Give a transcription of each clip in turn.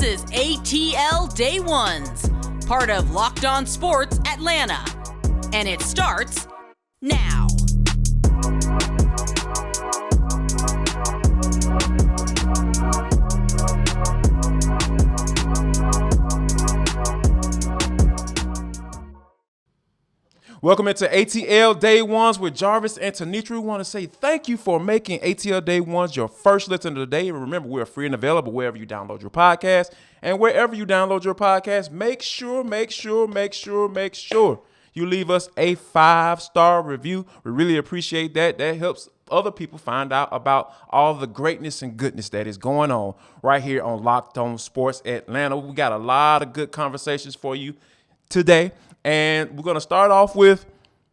is ATL Day Ones, part of Locked On Sports Atlanta. And it starts now. Welcome into ATL Day Ones with Jarvis and Tenitra. We want to say thank you for making ATL Day Ones your first listen of the day. And remember, we're free and available wherever you download your podcast. And wherever you download your podcast, make sure you leave us a 5-star review. We really appreciate that. That helps other people find out about all the greatness and goodness that is going on right here on Locked On Sports Atlanta. We got a lot of good conversations for you today. And we're going to start off with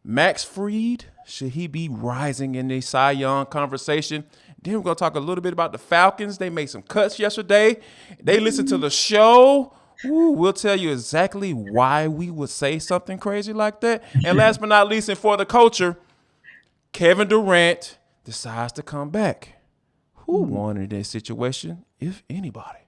Max Fried. Should he be rising in the Cy Young conversation? Then we're going to talk a little bit about the Falcons. They made some cuts yesterday. They listened to the show. Ooh, we'll tell you exactly why we would say something crazy like that. And last but not least, and for the culture, Kevin Durant decides to come back. Who won in this situation, if anybody?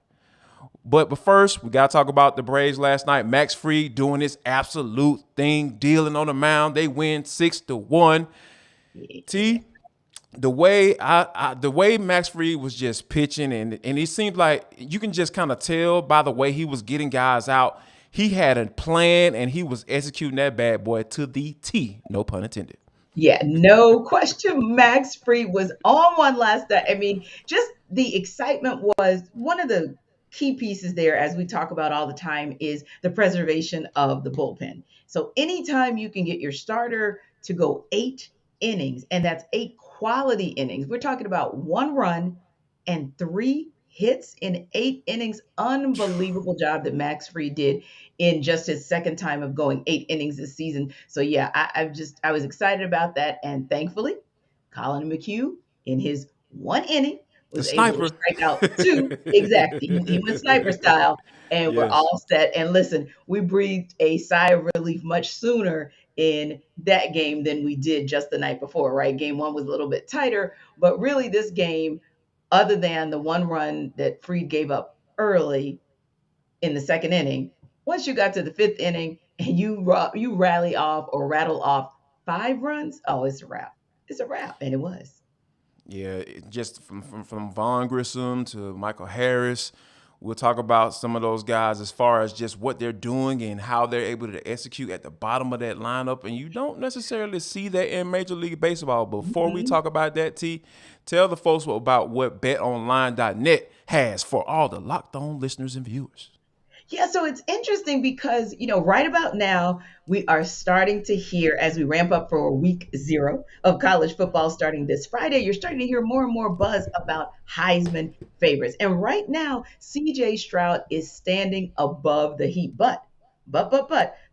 But first, we got to talk about the Braves last night. Max Fried doing his absolute thing, dealing on the mound. They win 6-1. T, the way Max Fried was just pitching, and it seemed like you can just kind of tell by the way he was getting guys out. He had a plan, and he was executing that bad boy to the T. No pun intended. Yeah, no question. Max Fried was on one last night. I mean, just the excitement was one of the key pieces there, as we talk about all the time, is the preservation of the bullpen. So anytime you can get your starter to go 8 innings, and that's 8 quality innings, we're talking about 1 run and 3 hits in 8 innings. Unbelievable job that Max Fried did in just his second time of going 8 innings this season. So yeah, I was excited about that. And thankfully, Colin McHugh in his 1 inning was able to strike out 2. Exactly. He went sniper style, and we're all set. And listen, we breathed a sigh of relief much sooner in that game than we did just the night before, right? Game 1 was a little bit tighter, but really this game, other than the 1 run that Fried gave up early in the second inning, once you got to the 5th inning and you rally off or rattle off 5 runs, oh, it's a wrap. It's a wrap, and it was. Yeah, just from Vaughn Grissom to Michael Harris. We'll talk about some of those guys as far as just what they're doing and how they're able to execute at the bottom of that lineup. And you don't necessarily see that in Major League Baseball. Before we talk about that, T, tell the folks about what betonline.net has for all the Locked On listeners and viewers. Yeah, so it's interesting because, right about now, we are starting to hear, as we ramp up for week 0 of college football starting this Friday, you're starting to hear more and more buzz about Heisman favorites. And right now, CJ Stroud is standing above the heap. But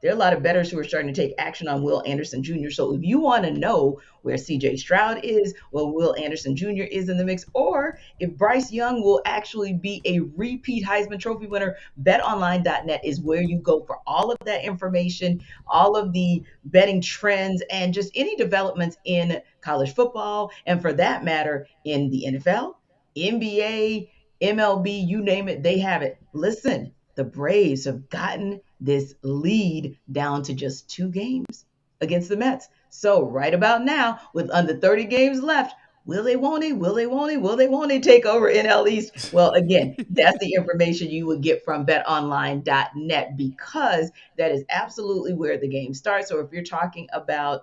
there are a lot of bettors who are starting to take action on Will Anderson Jr. So if you want to know where CJ Stroud is, well, Will Anderson Jr. is in the mix, or if Bryce Young will actually be a repeat Heisman Trophy winner, betonline.net is where you go for all of that information, all of the betting trends, and just any developments in college football, and for that matter, in the NFL, NBA, MLB, you name it, they have it. Listen, the Braves have gotten this lead down to just 2 games against the Mets. So right about now, with under 30 games left, will they, won't they take over NL East? Well, again, that's the information you would get from betonline.net, because that is absolutely where the game starts. So if you're talking about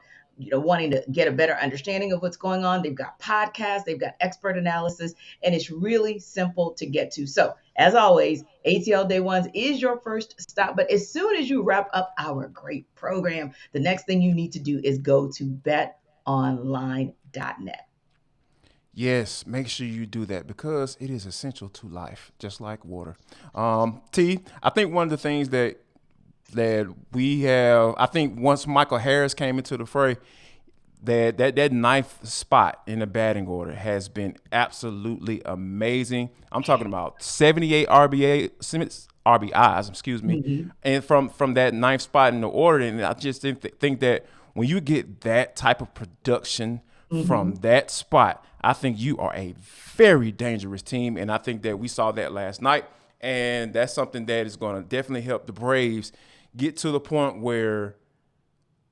wanting to get a better understanding of what's going on, they've got podcasts, they've got expert analysis, and it's really simple to get to. So as always, ATL Day Ones is your first stop. But as soon as you wrap up our great program, the next thing you need to do is go to betonline.net. Yes, make sure you do that because it is essential to life, just like water. T, I think one of the things that we have, I think once Michael Harris came into the fray, that 9th spot in the batting order has been absolutely amazing. I'm talking about 78 RBIs, excuse me, and from that 9th spot in the order. And I just think that when you get that type of production from that spot, I think you are a very dangerous team. And I think that we saw that last night. And that's something that is going to definitely help the Braves get to the point where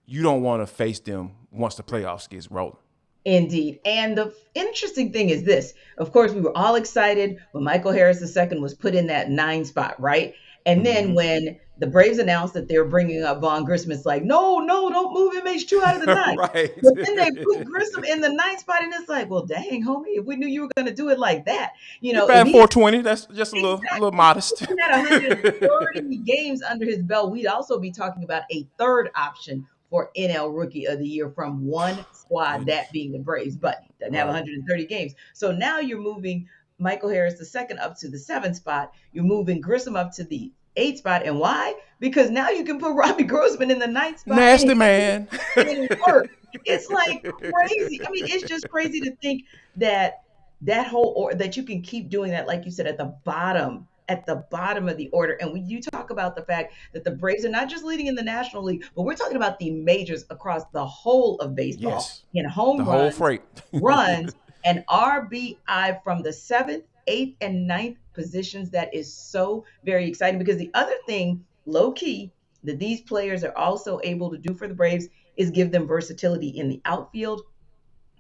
you don't want to face them once the playoffs gets rolling. Indeed. And the interesting thing is this. Of course, we were all excited when Michael Harris II was put in that 9 spot, right? And then when the Braves announced that they were bringing up Vaughn Grissom, it's like, no, don't move him H2 out of the 9. Right. But then they put Grissom in the 9 spot, and it's like, well, dang, homie, if we knew you were going to do it like that, You're batting 420. That's just a little modest. If he had 130 games under his belt, we'd also be talking about a third option for NL Rookie of the Year from one squad, that being the Braves, but he doesn't have 130 games. So now you're moving Michael Harris II up to the 7th spot. You're moving Grissom up to the 8th spot. And why? Because now you can put Robbie Grossman in the 9th spot. Nasty man. It's like crazy. I mean, it's just crazy to think that that you can keep doing that, like you said, at the bottom of the order. And when you talk about the fact that the Braves are not just leading in the National League, but we're talking about the majors across the whole of baseball, in home runs, whole freight. runs, and RBI from the 7th, 8th, and 9th positions. That is so very exciting, because the other thing, low key, that these players are also able to do for the Braves is give them versatility in the outfield.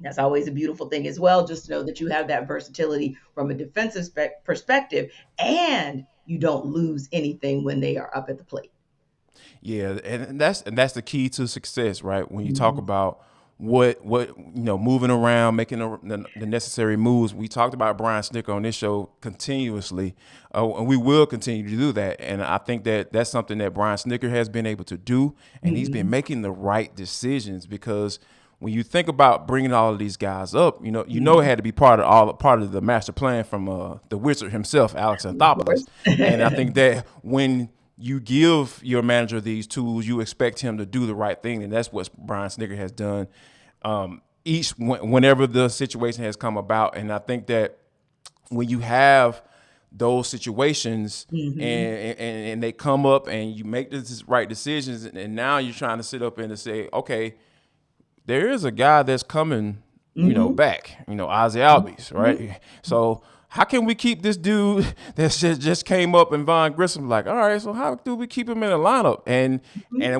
That's always a beautiful thing as well, just to know that you have that versatility from a defensive perspective, and you don't lose anything when they are up at the plate. Yeah, and that's the key to success, right? When you talk about what moving around, making the necessary moves. We talked about Brian Snitker on this show continuously, and we will continue to do that. And I think that that's something that Brian Snitker has been able to do, and he's been making the right decisions, because when you think about bringing all of these guys up, it had to be part of the master plan from the wizard himself, Alex Anthopoulos. And I think that when you give your manager these tools, you expect him to do the right thing, and that's what Brian Snitker has done whenever the situation has come about. And I think that when you have those situations and they come up and you make the right decisions, and now you're trying to sit up and to say, okay, there is a guy that's coming, back, Ozzie Albies, right? So how can we keep this dude that just came up and Vaughn Grissom, like, all right, so how do we keep him in the lineup? And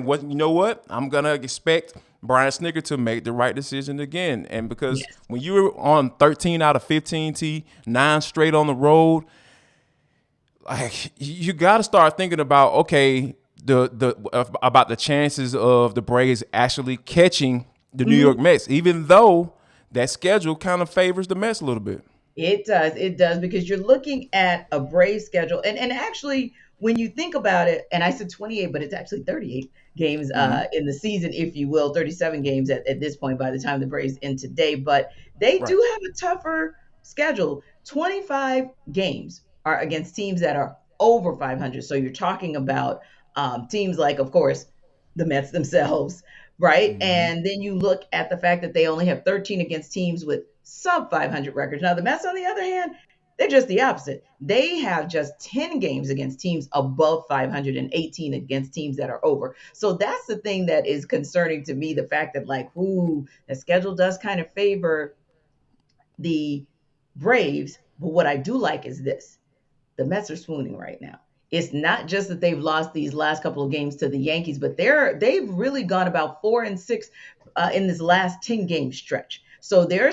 what, I'm going to expect Brian Snitker to make the right decision again. And because when you're on 13 out of 15 9 straight on the road, like, you got to start thinking about, okay, about the chances of the Braves actually catching the New York Mets, even though that schedule kind of favors the Mets a little bit. It does, because you're looking at a Braves schedule. And actually, when you think about it, and I said 28, but it's actually 38 games in the season, if you will, 37 games at this point by the time the Braves end today. But they do have a tougher schedule. 25 games are against teams that are over 500. So you're talking about teams like, of course, the Mets themselves, right? And then you look at the fact that they only have 13 against teams with sub 500 records. Now, the Mets, on the other hand, they're just the opposite. They have just 10 games against teams above 500 and 18 against teams that are over. So that's the thing that is concerning to me, the fact that, like, the schedule does kind of favor the Braves. But what I do like is this. The Mets are swooning right now. It's not just that they've lost these last couple of games to the Yankees, but they've really gone about 4-6 in this last 10-game stretch. So there are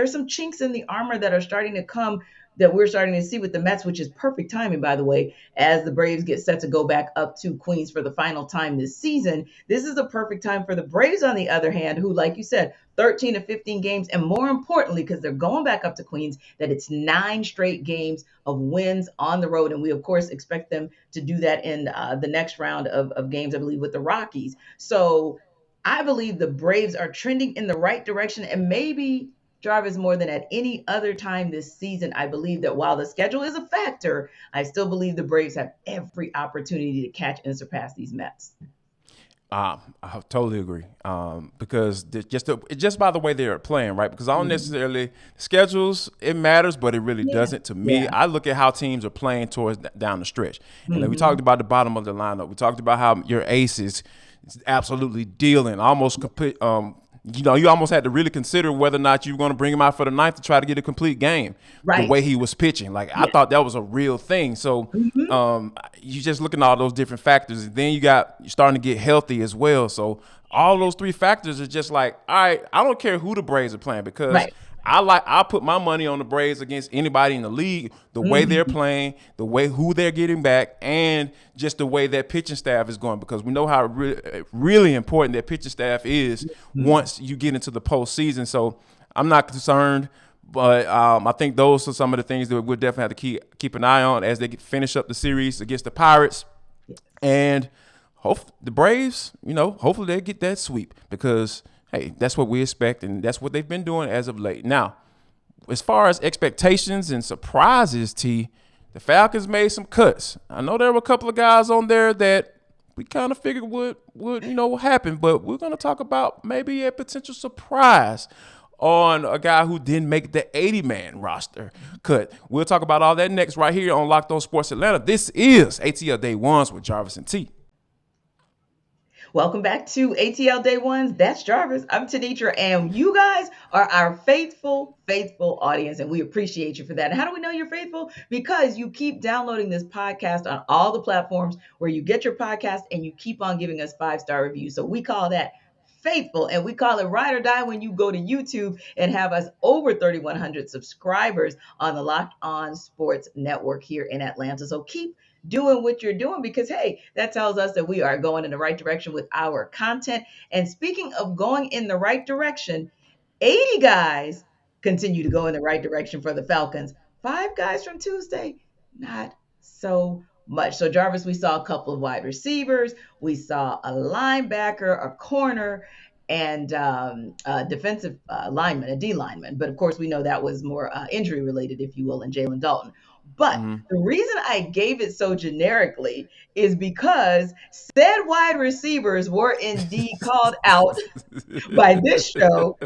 some chinks in the armor that are starting to come, that we're starting to see with the Mets, which is perfect timing, by the way, as the Braves get set to go back up to Queens for the final time this season. This is the perfect time for the Braves, on the other hand, who, like you said, 13 to 15 games, and more importantly, because they're going back up to Queens, that it's 9 straight games of wins on the road. And we, of course, expect them to do that in the next round of games, I believe, with the Rockies. So I believe the Braves are trending in the right direction, and maybe, Jarvis, more than at any other time this season, I believe that while the schedule is a factor, I still believe the Braves have every opportunity to catch and surpass these Mets. I totally agree. Because just by the way they're playing, right? Because I don't necessarily schedules, it matters, but it really doesn't to me. Yeah. I look at how teams are playing towards down the stretch. And we talked about the bottom of the lineup. We talked about how your aces is absolutely dealing, almost complete, you almost had to really consider whether or not you were going to bring him out for the ninth to try to get a complete game. The Right. way he was pitching, like I Yeah. thought that was a real thing. So you just looking at all those different factors, and then you're starting to get healthy as well. So all those three factors are just like, all right, I don't care who the Braves are playing because Right. I put my money on the Braves against anybody in the league. The way they're playing, the way who they're getting back, and just the way that pitching staff is going. Because we know how really important that pitching staff is once you get into the postseason. So I'm not concerned, but I think those are some of the things that we'll definitely have to keep an eye on as they finish up the series against the Pirates, and the Braves. Hopefully they get that sweep because. Hey, that's what we expect, and that's what they've been doing as of late. Now, as far as expectations and surprises, the Falcons made some cuts. I know there were a couple of guys on there that we kind of figured would happen, but we're going to talk about maybe a potential surprise on a guy who didn't make the 80-man roster cut. We'll talk about all that next right here on Locked On Sports Atlanta. This is ATL Day Ones with Jarvis and T. Welcome back to ATL Day Ones. That's Jarvis. I'm Tenitra, and you guys are our faithful audience, and we appreciate you for that. And how do we know you're faithful? Because you keep downloading this podcast on all the platforms where you get your podcast, and you keep on giving us 5-star reviews. So we call that faithful, and we call it ride or die when you go to YouTube and have us over 3,100 subscribers on the Locked On Sports Network here in Atlanta. So keep doing what you're doing because, hey, that tells us that we are going in the right direction with our content. And speaking of going in the right direction, 80 guys continue to go in the right direction for the Falcons. 5 guys from Tuesday, not so much. So, Jarvis, we saw a couple of wide receivers. We saw a linebacker, a corner, and a defensive lineman, a D lineman. But, of course, we know that was more injury related, if you will, in Jalen Dalton. But the reason I gave it so generically is because said wide receivers were indeed called out by this show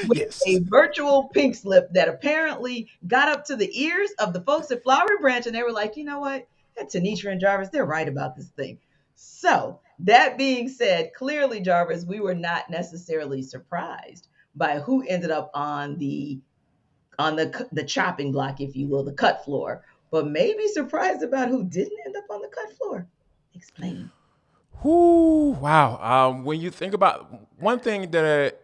with a virtual pink slip that apparently got up to the ears of the folks at Flowery Branch, and they were like, you know what? That's Tenitra and Jarvis. They're right about this thing. So that being said, clearly, Jarvis, we were not necessarily surprised by who ended up on the chopping block, if you will, the cut floor, but maybe surprised about who didn't end up on the cut floor. Explain. Wow. When you think about one thing that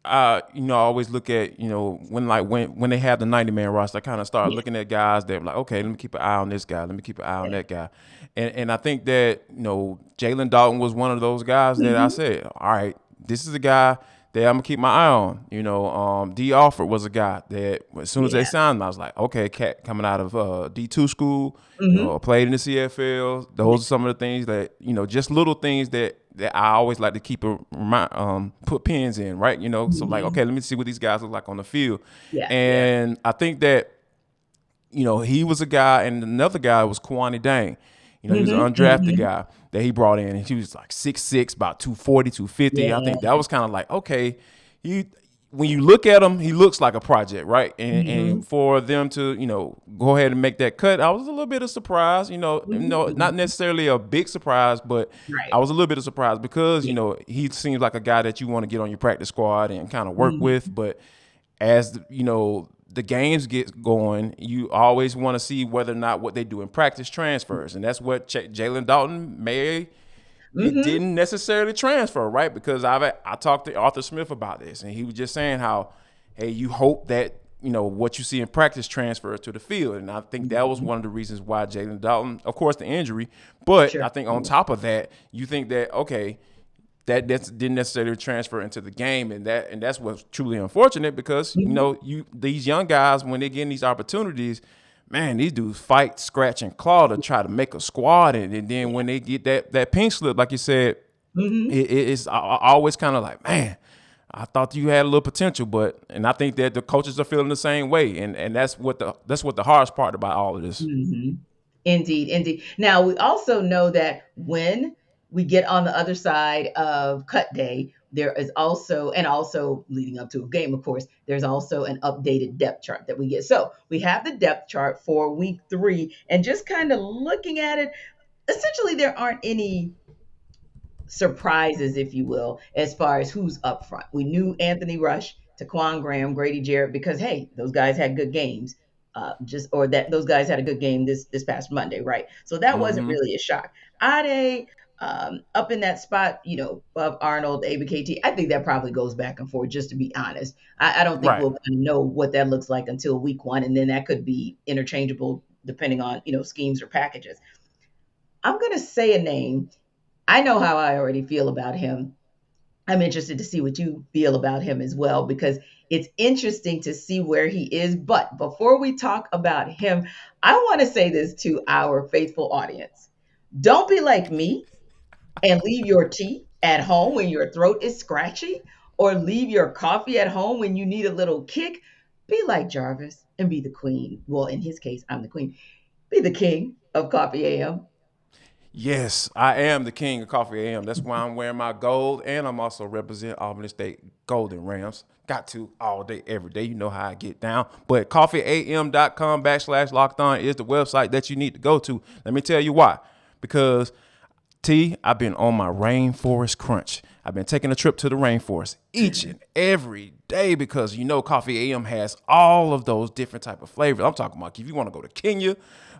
I always look at, when they have the 90-man roster, I kind of start looking at guys that like, okay, let me keep an eye on this guy, let me keep an eye on that guy, and I think that Jalen Dalton was one of those guys that I said, all right, this is a guy that I'm gonna keep my eye on. D. Alford was a guy that as soon as they signed him, I was like, okay, cat coming out of D2 school, played in the CFL. Those are some of the things that just little things that I always like to keep put pins in, right? So like, okay, let me see what these guys look like on the field. And I think that he was a guy, and another guy was Kwani Dang. He was an undrafted guy that he brought in, and he was like 6'6", about 240, 250. I think that was kind of like, okay, when you look at him, he looks like a project, right? And for them to, go ahead and make that cut, I was a little bit of surprise, not necessarily a big surprise, but I was a little bit of surprise because, he seems like a guy that you want to get on your practice squad and kind of work with. But as, the games get going, you always want to see whether or not what they do in practice transfers. And that's what Jalen Dalton it didn't necessarily transfer, right? Because I talked to Arthur Smith about this, and he was just saying how, hey, you hope that, what you see in practice transfers to the field. And I think that was one of the reasons why Jalen Dalton, of course, the injury. But I think on top of that, you think that, okay, that didn't necessarily transfer into the game, and that's what's truly unfortunate because these young guys, when they get these opportunities, man, these dudes fight, scratch, and claw to try to make a squad, and then when they get that pink slip, like you said, it's always kind of like, man, I thought you had a little potential, and I think that the coaches are feeling the same way, and that's what the hardest part about all of this. Indeed. Now we also know that when we get on the other side of cut day, there is also, and also leading up to a game, of course, there's also an updated depth chart that we get. So we have the depth chart for week 3, and just kind of looking at it, essentially there aren't any surprises, if you will, as far as who's up front. We knew Anthony Rush, Taquan Graham, Grady Jarrett, because hey, those guys had good games. Just or that those guys had a good game this past Monday, right? So that wasn't Mm-hmm. really a shock. Ade, up in that spot, above Arnold, ABKT. I think that probably goes back and forth, just to be honest. I don't think Right. we'll kind of know what that looks like until week one, and then that could be interchangeable depending on schemes or packages. I'm gonna say a name. I know how I already feel about him. I'm interested to see what you feel about him as well, because it's interesting to see where he is. But before we talk about him, I want to say this to our faithful audience. Don't be like me and leave your tea at home when your throat is scratchy, or leave your coffee at home when you need a little kick. Be like Jarvis and be the queen. Well, in his case, I'm the queen. Be the king of Coffee AM. Yes, I am the king of Coffee AM. That's why I'm wearing my gold, and I'm also represent Albany State Golden Rams. Got to all day, every day. You know how I get down. But coffeeam.com/locked on is the website that you need to go to. Let me tell you why. Because I've been on my rainforest crunch. I've been taking a trip to the rainforest each and every day because Coffee AM has all of those different type of flavors. I'm talking about if you want to go to Kenya,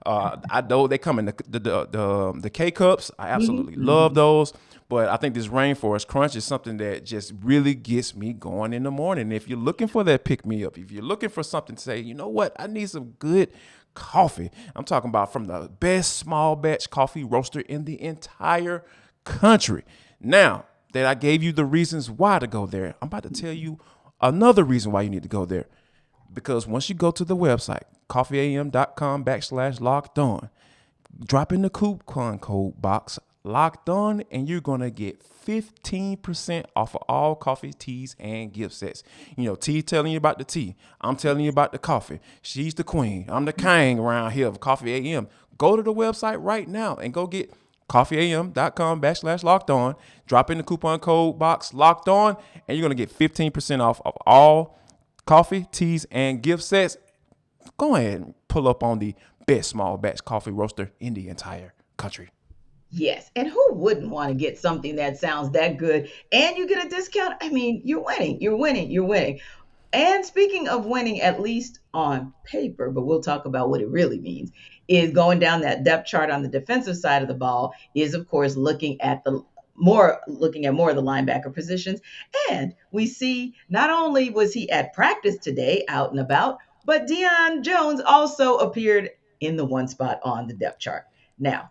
I know they come in the K cups. I absolutely love those. But I think this rainforest crunch is something that just really gets me going in the morning. If you're looking for that pick me up, if you're looking for something to say, you know what, I need some good coffee. I'm talking about from the best small batch coffee roaster in the entire country. Now that I gave you the reasons why to go there, I'm about to tell you another reason why you need to go there. Because once you go to the website, coffeeam.com/locked on, drop in the coupon code box locked on, and you're going to get 15% off of all coffee, teas, and gift sets. T telling you about the tea. I'm telling you about the coffee. She's the queen. I'm the king around here of Coffee AM. Go to the website right now and go get coffeeam.com/locked on. Drop in the coupon code box locked on, and you're going to get 15% off of all coffee, teas, and gift sets. Go ahead and pull up on the best small batch coffee roaster in the entire country. Yes. And who wouldn't want to get something that sounds that good and you get a discount? I mean, you're winning, you're winning, you're winning. And speaking of winning, at least on paper, but we'll talk about what it really means, is going down that depth chart on the defensive side of the ball, is of course looking at more of the linebacker positions. And we see not only was he at practice today out and about, but Deion Jones also appeared in the one spot on the depth chart. Now,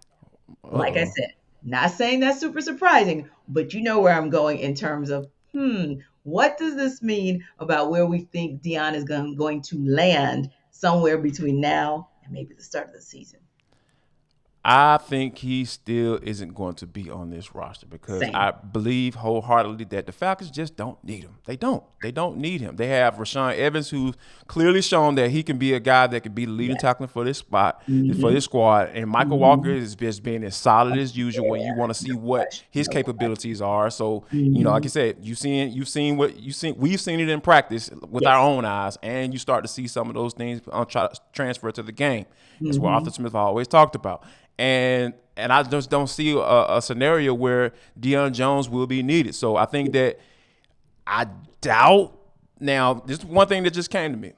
like I Uh-oh. said, not saying that's super surprising, but you know where I'm going in terms of, what does this mean about where we think Dion is going to land somewhere between now and maybe the start of the season? I think he still isn't going to be on this roster because Same. I believe wholeheartedly that the Falcons just don't need him. They don't. They don't need him. They have Rashawn Evans, who's clearly shown that he can be a guy that can be the leading Yes. tackler for this spot, for Mm-hmm. this squad. And Michael Walker is just being as solid as usual when you Yeah. want to see No what question. his No question. capabilities are. So, like Mm-hmm. I said, we've seen it in practice with our Yes. own eyes, and you start to see some of those things try to transfer to the game. That's what Mm-hmm. Arthur Smith always talked about. And I just don't see a scenario where Deion Jones will be needed. So I think that I doubt. Now, this is one thing that just came to me.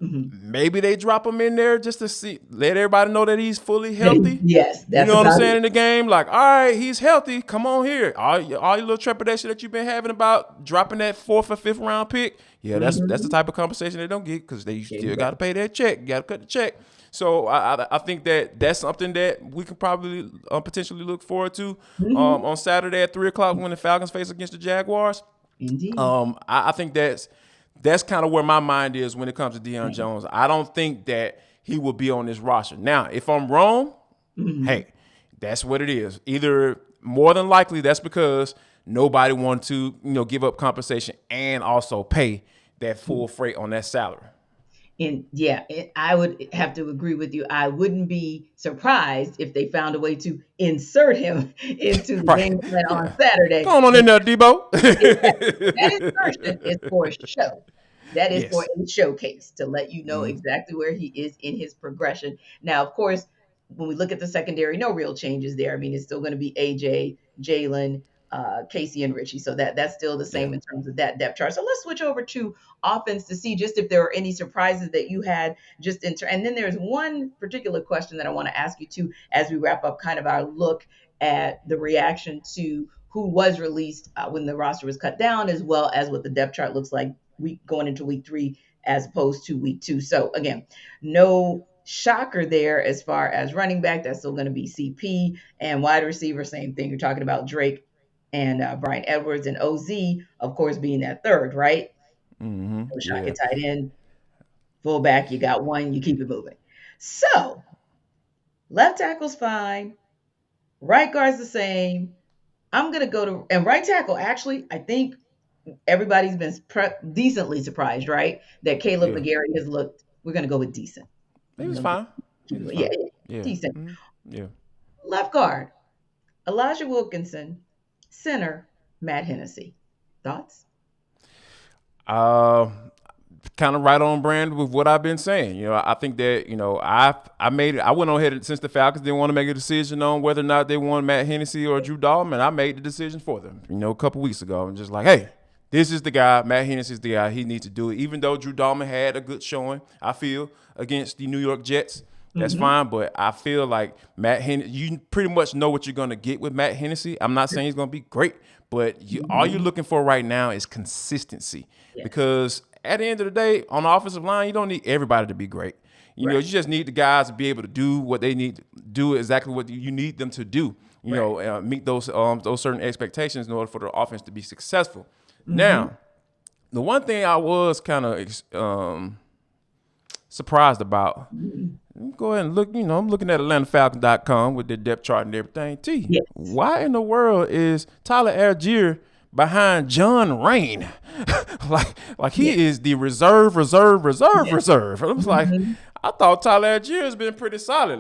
Mm-hmm. Maybe they drop him in there just to let everybody know that he's fully healthy. Yes, You that's know what I'm about saying it. in the game? Like, all right, he's healthy. Come on here. All your little trepidation that you've been having about dropping that fourth or fifth round pick. Yeah, that's the Mm-hmm. type of conversation they don't get because they There you still go. got to pay their check. You got to cut the check. So I think that's something that we can probably potentially look forward to Mm-hmm. on Saturday at 3:00 when the Falcons face against the Jaguars. Indeed. I think that's kind of where my mind is when it comes to Deion Same. Jones. I don't think that he will be on this roster. Now, if I'm wrong, Mm-hmm. hey, that's what it is. Either more than likely that's because nobody wanted to, give up compensation and also pay that full freight on that salary. And yeah, I would have to agree with you. I wouldn't be surprised if they found a way to insert him into the Right. game plan on Yeah. Saturday. Going on in there, Debo. Exactly. That insertion is for show. That is for Yes. a showcase to let you know Mm, exactly where he is in his progression. Now, of course, when we look at the secondary, no real changes there. I mean, it's still going to be AJ, Jalen. Casey and Richie. So that's still the Yeah. same in terms of that depth chart. So let's switch over to offense to see just if there were any surprises that you had just and then there's one particular question that I want to ask you too as we wrap up kind of our look at the reaction to who was released when the roster was cut down, as well as what the depth chart looks like going into week 3 as opposed to week 2. So again, no shocker there as far as running back. That's still going to be CP, and wide receiver, same thing. You're talking about Drake and Brian Edwards, and OZ, of course, being that third, right? Mm-hmm. No shock Yeah. at tight end, fullback. You got one. You keep it moving. So left tackle's fine. Right guard's the same. I'm gonna go to and right tackle. Actually, I think everybody's been decently surprised, right? That Caleb Yeah. McGarry has looked. We're gonna go with decent. He was fine. He was Yeah, fine. Yeah. decent. Mhm. Yeah. Left guard, Elijah Wilkinson. Center, Matt Hennessy. Thoughts? Uh, kind of right on brand with what I've been saying. I think that, I made it. I went on ahead since the Falcons didn't want to make a decision on whether or not they want Matt Hennessy or Drew Dalman. I made the decision for them, a couple weeks ago. I'm just like, hey, this is the guy. Matt Hennessy is the guy. He needs to do it. Even though Drew Dalman had a good showing, I feel, against the New York Jets. That's fine, but I feel like Matt Hennessy, you pretty much know what you're going to get with Matt Hennessy. I'm not saying he's going to be great, but all you're looking for right now is consistency. Yeah. Because at the end of the day, on the offensive line, you don't need everybody to be great. You just need the guys to be able to do what they need to do, exactly what you need them to do. Meet those certain expectations in order for the offense to be successful. Now, the one thing I was kind of surprised about. Go ahead and look. I'm looking at AtlantaFalcons.com with their depth chart and everything. Yes. Why in the world is Tyler Algier behind John Rain? like he is the reserve. I was like, I thought Tyler Algier has been pretty solid.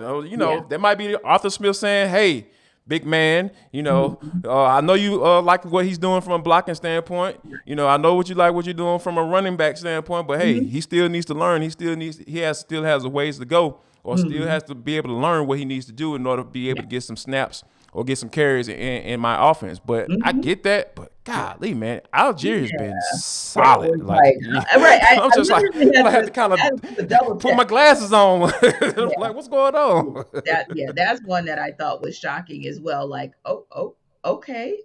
There might be Arthur Smith saying, hey, big man, I know you like what he's doing from a blocking standpoint. I know what you're doing from a running back standpoint, but hey, he still needs to learn. He still has a ways to go, or still has to be able to learn what he needs to do in order to be able to get some snaps or get some carries in my offense. But I get that, but golly, man, Algier has been solid. Right. I'm just like, I have to kind of double put my glasses on. Like, what's going on? That's one that I thought was shocking as well. Like, okay.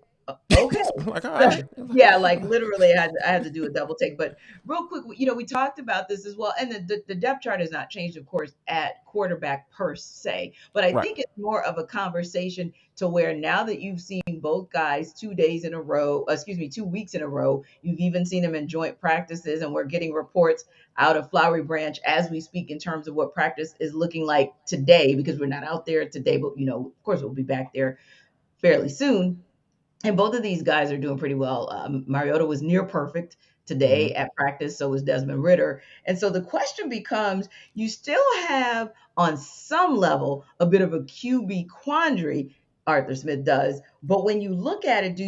Okay. Like, all right. Yeah, like literally I had to do a double take. But real quick, we talked about this as well. And the depth chart has not changed, of course, at quarterback per se. But I think it's more of a conversation to where now that you've seen both guys 2 weeks in a row, you've even seen them in joint practices, and we're getting reports out of Flowery Branch as we speak in terms of what practice is looking like today, because we're not out there today, but of course we'll be back there fairly soon. And both of these guys are doing pretty well. Mariota was near perfect today at practice, so was Desmond Ridder. And so the question becomes, you still have on some level a bit of a QB quandary, Arthur Smith does. But when you look at it,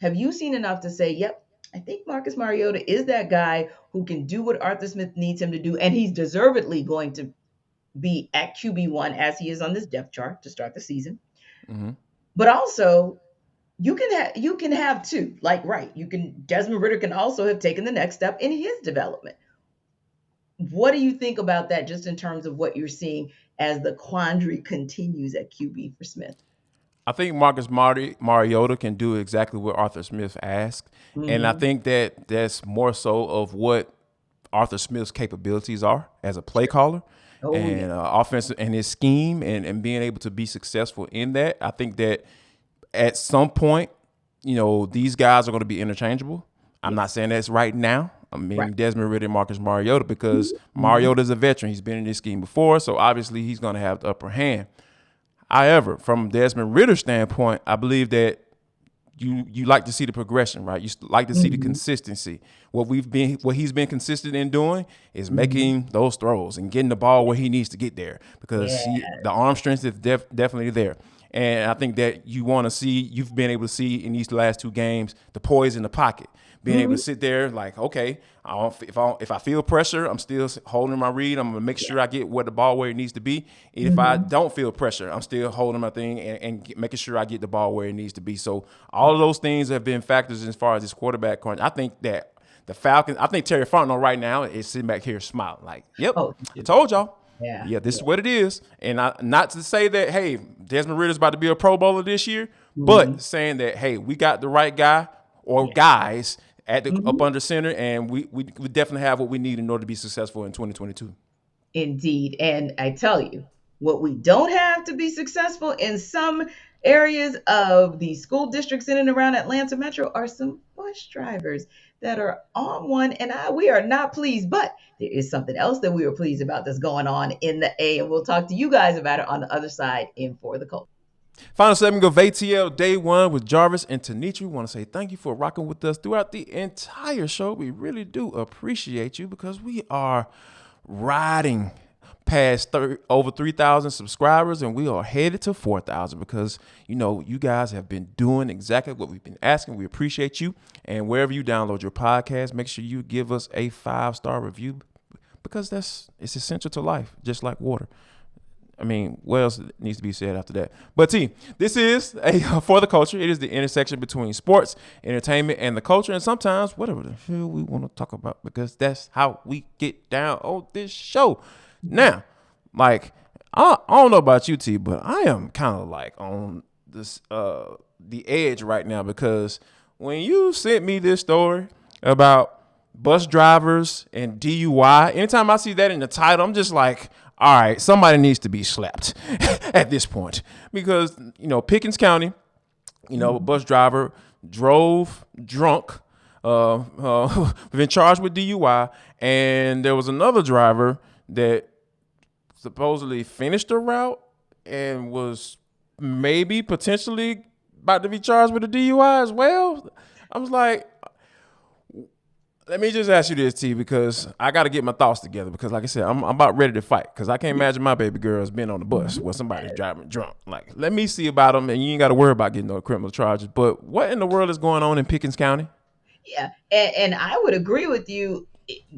have you seen enough to say, yep, I think Marcus Mariota is that guy who can do what Arthur Smith needs him to do, and he's deservedly going to be at QB1 as he is on this depth chart to start the season. But also, you can have two. Desmond Ridder can also have taken the next step in his development. What do you think about that, just in terms of what you're seeing as the quandary continues at QB for Smith? I think Marcus Mariota can do exactly what Arthur Smith asked. And I think that that's more so of what Arthur Smith's capabilities are as a play caller offensive and his scheme and being able to be successful in that. I think that at some point, these guys are going to be interchangeable. I'm not saying that's right now. I mean, Desmond Ridder and Marcus Mariota, because Mariota is a veteran. He's been in this scheme before, so obviously he's going to have the upper hand. However, from Desmond Ridder's standpoint, I believe that you like to see the progression, right? You like to see the consistency. What he's been consistent in doing is making those throws and getting the ball where he needs to get there, because the arm strength is definitely there. And I think that you've been able to see in these last two games the poise in the pocket, being able to sit there like, okay, if I feel pressure, I'm still holding my read. I'm gonna make sure I get what the ball where it needs to be. And if I don't feel pressure, I'm still holding my thing and making sure I get the ball where it needs to be. So all of those things have been factors as far as this quarterback crunch. I think that the Falcons, I think Terry Fontenot right now is sitting back here smiling like, yep, I told y'all. Yeah, this is what it is. And not to say that, hey, Desmond Ridder's about to be a Pro Bowler this year, but saying that, hey, we got the right guy or guys at the up under center, and we definitely have what we need in order to be successful in 2022. Indeed. And I tell you, what we don't have to be successful in some areas of the school districts in and around Atlanta Metro are some bus drivers that are on one, and we are not pleased. But there is something else that we are pleased about that's going on in the A, and we'll talk to you guys about it on the other side in For the Culture. Final segment of ATL Day 1 with Jarvis and Tenitra. We want to say thank you for rocking with us throughout the entire show. We really do appreciate you because we are riding past over 3,000 subscribers, and we are headed to 4,000 because, you guys have been doing exactly what we've been asking. We appreciate you. And wherever you download your podcast, make sure you give us a 5-star review because it's essential to life, just like water. I mean, what else needs to be said after that? But T, this is For the Culture. It is the intersection between sports, entertainment, and the culture, and sometimes whatever the hell we want to talk about because that's how we get down on this show. Now, like, I don't know about you, T, but I am kind of like on this the edge right now because when you sent me this story about bus drivers and DUI, anytime I see that in the title, I'm just like, all right, somebody needs to be slapped at this point because, Pickens County, a bus driver drove drunk, been charged with DUI, and there was another driver that supposedly finished the route and was maybe potentially about to be charged with a DUI as well. I was like, let me just ask you this, T, because I got to get my thoughts together because, like I said, I'm about ready to fight because I can't imagine my baby girl's been on the bus where somebody's driving drunk. Like, let me see about them, and you ain't got to worry about getting no criminal charges. But what in the world is going on in Pickens County? Yeah, and I would agree with you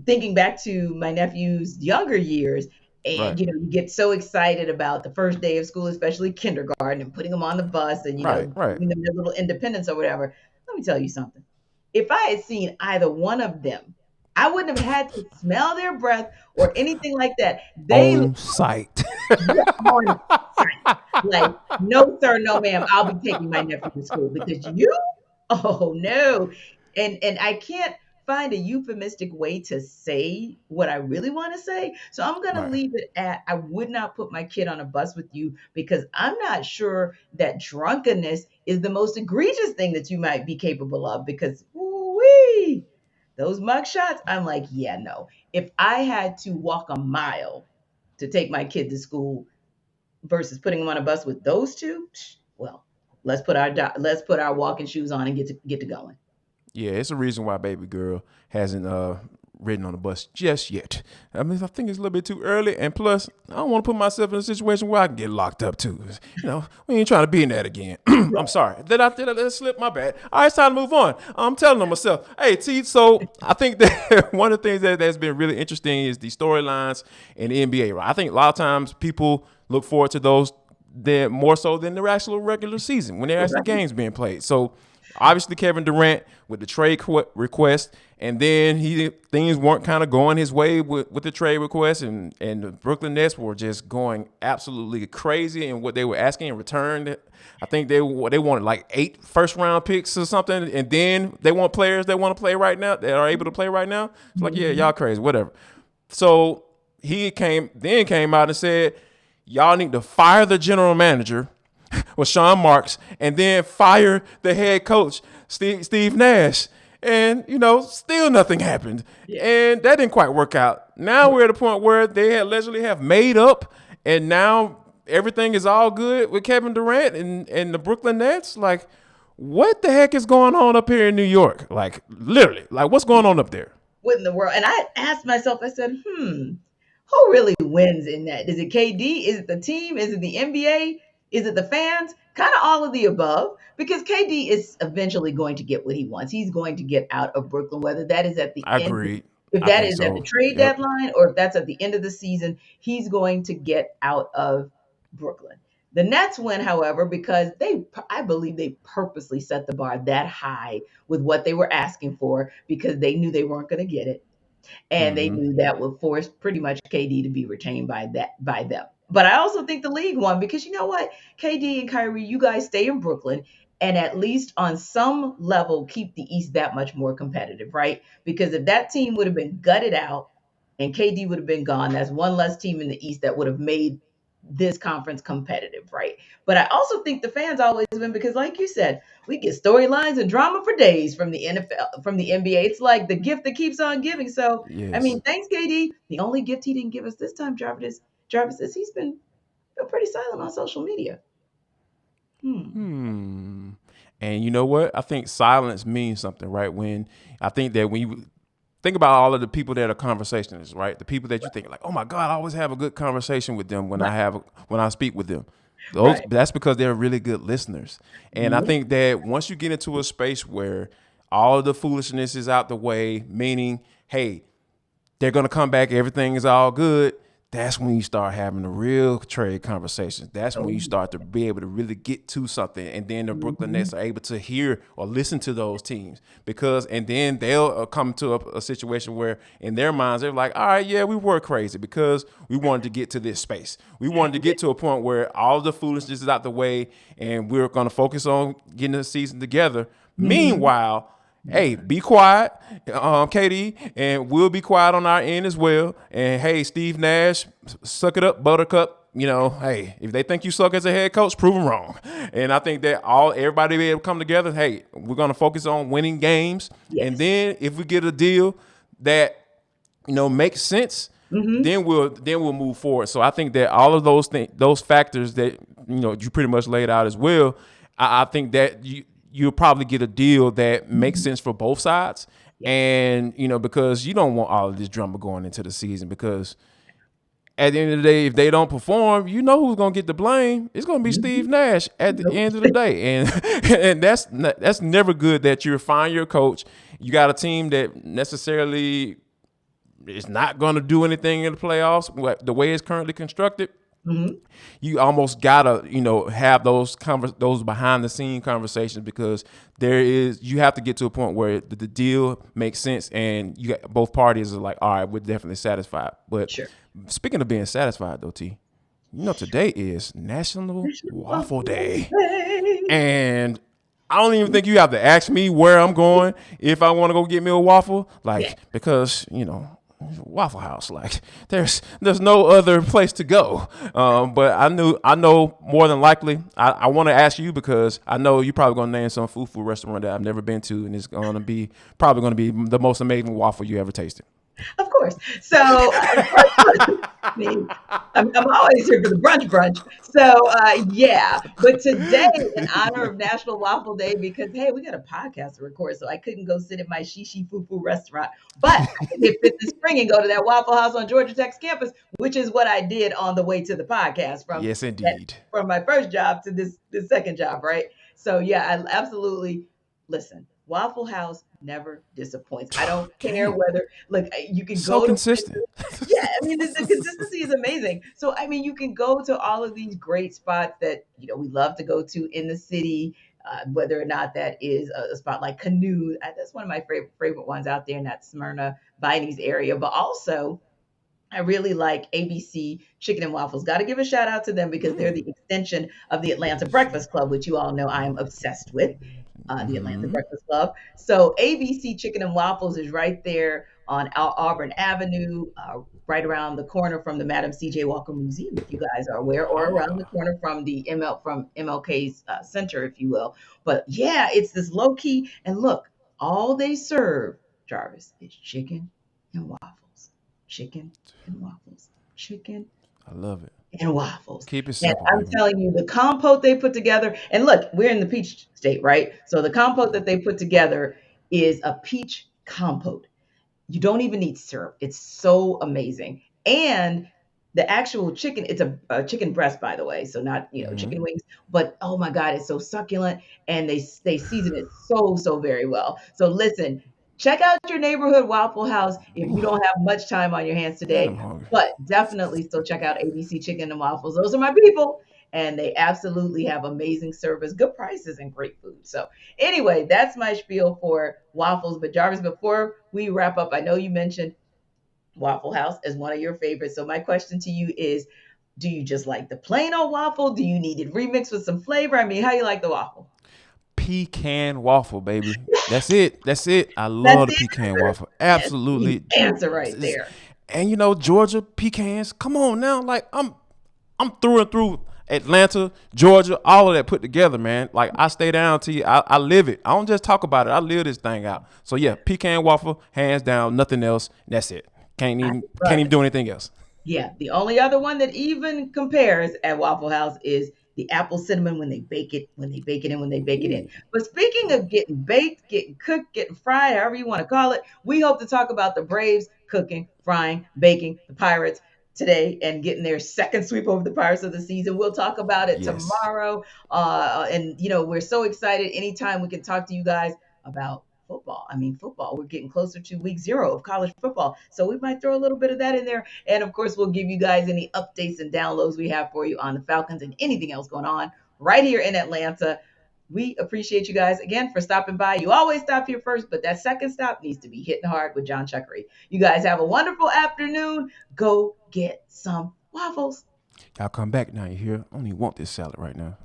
thinking back to my nephew's younger years. And, Right. you get so excited about the first day of school, especially kindergarten, and putting them on the bus and, Right. giving them their little independence or whatever. Let me tell you something. If I had seen either one of them, I wouldn't have had to smell their breath or anything like that. They On site. on site. Like, no, sir, no, ma'am. I'll be taking my nephew to school because oh no. And I can't find a euphemistic way to say what I really want to say. So I'm going to leave it at, I would not put my kid on a bus with you because I'm not sure that drunkenness is the most egregious thing that you might be capable of because woo-wee, those mug shots, I'm like, yeah, no. If I had to walk a mile to take my kid to school versus putting him on a bus with those two, well, let's put our walking shoes on and get to going. Yeah, it's a reason why baby girl hasn't ridden on the bus just yet. I mean, I think it's a little bit too early, and plus, I don't want to put myself in a situation where I can get locked up too. We ain't trying to be in that again. I'm sorry. Did I let it slip? My bad. All right, it's time to move on. I'm telling them myself. Hey, T, so I think that one of the things that's been really interesting is the storylines in the NBA. Right? I think a lot of times people look forward to those more so than the actual regular season when they're actually games being played. So obviously, Kevin Durant with the trade request, and then things weren't kind of going his way with the trade request, and the Brooklyn Nets were just going absolutely crazy in what they were asking in return. I think they wanted like 8 first-round picks or something, and then they want players that want to play right now, that are able to play right now. It's like, yeah, y'all crazy, whatever. So he came out and said, y'all need to fire the general manager with Sean Marks, and then fire the head coach, Steve Nash. And, still nothing happened. Yeah. And that didn't quite work out. Now we're at a point where they allegedly have made up, and now everything is all good with Kevin Durant and the Brooklyn Nets. Like, what the heck is going on up here in New York? Like, literally, like, what's going on up there? What in the world? And I asked myself, I said, who really wins in that? Is it KD? Is it the team? Is it the NBA? Is it the fans? Kind of all of the above, because KD is eventually going to get what he wants. He's going to get out of Brooklyn, whether that is at the I end, agreed. if I that think is at the so. trade Yep. deadline, or if that's at the end of the season, he's going to get out of Brooklyn. The Nets win, however, because I believe they purposely set the bar that high with what they were asking for, because they knew they weren't going to get it, and they Hmm. knew that would force pretty much KD to be retained by them. But I also think the league won, because you know what, KD and Kyrie, you guys stay in Brooklyn and at least on some level keep the East that much more competitive, right? Because if that team would have been gutted out and KD would have been gone, that's one less team in the East that would have made this conference competitive, right? But I also think the fans always win, because, like you said, we get storylines and drama for days from the NFL, from the NBA. It's like the gift that keeps on giving. So, I Yes. mean, thanks, KD. The only gift he didn't give us this time, Jarvis is he's been pretty silent on social media. Hmm. And you know what? I think silence means something, right? I think that when you think about all of the people that are conversationalists, right? The people that you think like, oh my God, I always have a good conversation with them Right, when I speak with them. right. That's because they're really good listeners. And I Yeah. think that once you get into a space where all of the foolishness is out the way, meaning, hey, they're gonna come back, everything is all good. That's when you start having the real trade conversations. That's when Oh, you start to be able to really get to something. And then the Brooklyn mhm. Nets are able to hear or listen to those teams, and then they'll come to a situation where in their minds, they're like, all right, yeah, we were crazy because we wanted to get to this space. We wanted to get to a point where all the foolishness is out the way and we're going to focus on getting the season together. Mhm. Meanwhile, hey, be quiet, KD, and we'll be quiet on our end as well. And hey, Steve Nash, suck it up, Buttercup. Hey, if they think you suck as a head coach, prove them wrong. And I think that everybody be able to come together. Hey, we're gonna focus on winning games, and Yes. then if we get a deal that makes sense, Hmm. then we'll move forward. So I think that all of those factors that you pretty much laid out as well. I think that you'll probably get a deal that makes sense for both sides, Yes. and because you don't want all of this drama going into the season. Because at the end of the day, if they don't perform, you know who's gonna get the blame. It's gonna be Steve Mhm. Nash at the end of the day, and and that's never good. That you're firing your coach. You got a team that necessarily is not going to do anything in the playoffs. The way it's currently constructed, Mhm. you almost gotta have those behind the scene conversations, because you have to get to a point where the deal makes sense and both parties are like, all right, we're definitely satisfied. But Sure. speaking of being satisfied though, T, today is National Waffle Day, and I don't even think you have to ask me where I'm going if I want to go get me a waffle, Yeah. because Waffle House, there's no other place to go. But I know more than likely I want to ask you, because I know you're probably gonna name some food restaurant that I've never been to, and it's probably gonna be the most amazing waffle you ever tasted. Of course. So, I mean, I'm always here for the brunch. So, yeah. But today, in honor of National Waffle Day, because hey, we got a podcast to record, so I couldn't go sit at my shishi fufu restaurant, but I could hit Fifth and Spring and go to that Waffle House on Georgia Tech's campus, which is what I did on the way to the podcast Yes, indeed. from my first job to this second job, right? So, yeah, I absolutely listen. Waffle House never disappoints. I don't care Okay. whether look, you can So go to consistent. yeah, I mean the consistency is amazing. So I mean you can go to all of these great spots that we love to go to in the city, whether or not that is a spot like Canoe. That's one of my favorite ones out there in that Smyrna Vinings area. But also I really like ABC Chicken and Waffles. Got to give a shout out to them because they're the extension of the Atlanta Breakfast Club, which you all know I am obsessed with. The Atlanta Hmm. Breakfast Club. So ABC Chicken and Waffles is right there on Auburn Avenue, right around the corner from the Madam C.J. Walker Museum, if you guys are aware, or around the Ah. corner from the MLK's center, if you will. But yeah, it's this low key. And look, all they serve, Jarvis, is chicken and waffles, chicken and waffles, chicken I love it. and waffles. Keep it And simple, I'm baby. telling you, the compote they put together, and look, we're in the peach state, right? So the compote that they put together is a peach compote. You don't even need syrup. It's so amazing. And the actual chicken, it's a chicken breast, by the way, so not, Hmm. chicken wings, but oh my God, it's so succulent, and they season it so, so very well. So listen, check out your neighborhood Waffle House if you don't have much time on your hands Man, I'm today, hungry. but definitely still check out ABC Chicken and Waffles. Those are my people, and they absolutely have amazing service, good prices, and great food. So anyway, that's my spiel for waffles. But Jarvis, before we wrap up, I know you mentioned Waffle House as one of your favorites. So my question to you is, do you just like the plain old waffle? Do you need it remixed with some flavor? I mean, how you like the waffle? Pecan waffle, baby. That's it. That's it. I That's love the the pecan answer. waffle. That's the Absolutely. answer right there. And Georgia pecans. Come on now. Like I'm through and through Atlanta, Georgia, all of that put together, man. Like I stay down to you. I live it. I don't just talk about it. I live this thing out. So yeah, pecan waffle, hands down, nothing else. That's it. Can't I even love can't even it. do anything else. Yeah, the only other one that even compares at Waffle House is the apple cinnamon when they bake it, and when they bake it in. Ooh. But speaking of getting baked, getting cooked, getting fried, however you want to call it, we hope to talk about the Braves cooking, frying, baking the Pirates today and getting their second sweep over the Pirates of the season. We'll talk about it Yes. tomorrow. And we're so excited anytime we can talk to you guys about football. I mean, football. We're getting closer to week 0 of college football. So we might throw a little bit of that in there, and of course, we'll give you guys any updates and downloads we have for you on the Falcons and anything else going on right here in Atlanta. We appreciate you guys again for stopping by. You always stop here first, but that second stop needs to be hitting hard with John Chuckery. You guys have a wonderful afternoon. Go get some waffles. Y'all come back now. You hear? I don't even want this salad right now.